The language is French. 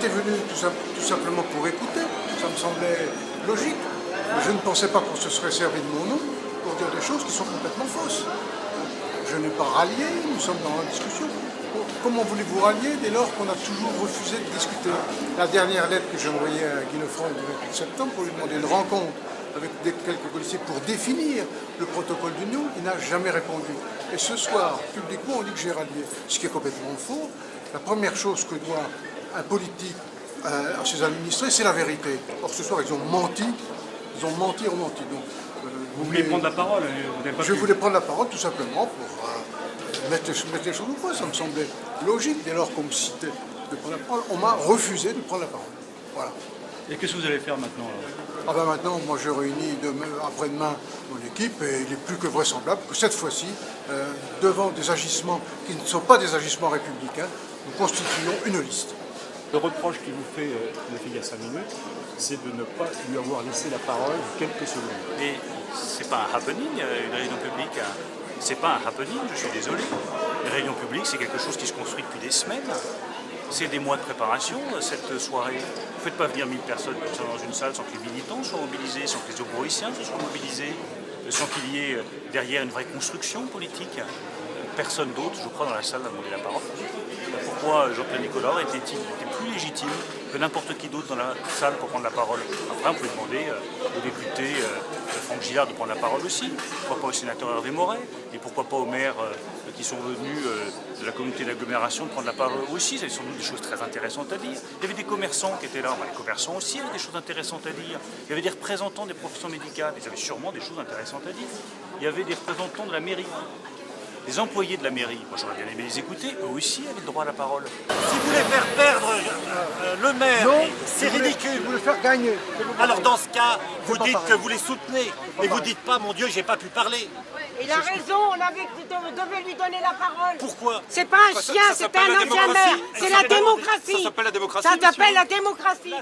j'étais venu tout simplement pour écouter, ça me semblait logique. Mais je ne pensais pas qu'on se serait servi de mon nom pour dire des choses qui sont complètement fausses. Je n'ai pas rallié, nous sommes dans la discussion. Comment voulez-vous rallier dès lors qu'on a toujours refusé de discuter? La dernière lettre que j'ai envoyée à Guy Lefranc le 28 septembre pour lui demander une rencontre avec quelques policiers pour définir le protocole d'union, il n'a jamais répondu. Et ce soir, publiquement, on dit que j'ai rallié, ce qui est complètement faux. La première chose que doit un politique à ses administrés, c'est la vérité. Or, ce soir, ils ont menti. Ils ont menti. Donc, vous voulez prendre la parole? Je voulais prendre la parole tout simplement pour mettre les choses au point. Ça me semblait logique dès lors qu'on me citait de prendre la parole. On m'a refusé de prendre la parole. Voilà. Et qu'est-ce que vous allez faire maintenant alors? Ah ben maintenant, moi je réunis après-demain mon équipe et il est plus que vraisemblable que cette fois-ci, devant des agissements qui ne sont pas des agissements républicains, nous constituions une liste. Le reproche qu'il vous fait, il y a 5 minutes, c'est de ne pas lui avoir laissé la parole quelques secondes. Mais c'est pas un happening, une réunion publique. C'est pas un happening, je suis désolé. Une réunion publique, c'est quelque chose qui se construit depuis des semaines. C'est des mois de préparation, cette soirée. Vous ne faites pas venir 1000 personnes comme ça dans une salle sans que les militants soient mobilisés, sans que les opposants soient mobilisés, sans qu'il y ait derrière une vraie construction politique. Personne d'autre, je crois, dans la salle n'a demandé la parole. Pourquoi Jean-Pierre Nicolas était plus légitime que n'importe qui d'autre dans la salle pour prendre la parole? Après, on peut demander au député Franck Gillard de prendre la parole aussi. Pourquoi pas au sénateur Hervé Moret? Et pourquoi pas aux maires qui sont venus de la communauté d'agglomération de prendre la parole aussi? Ils avaient sans doute des choses très intéressantes à dire. Il y avait des commerçants qui étaient là. Les commerçants aussi avaient des choses intéressantes à dire. Il y avait des représentants des professions médicales. Ils avaient sûrement des choses intéressantes à dire. Il y avait des représentants de la mairie. Les employés de la mairie, moi j'aurais bien aimé les écouter, eux aussi avaient le droit à la parole. Si vous voulez faire perdre le maire, c'est ridicule. Vous voulez faire gagner. Alors dans ce cas, vous dites que vous les soutenez. Et vous dites pas, mon Dieu, j'ai pas pu parler. Il a raison, devait lui donner la parole. Pourquoi? C'est pas un chien, c'est un ancien maire. C'est la démocratie. Ça s'appelle la démocratie. Ça s'appelle la démocratie.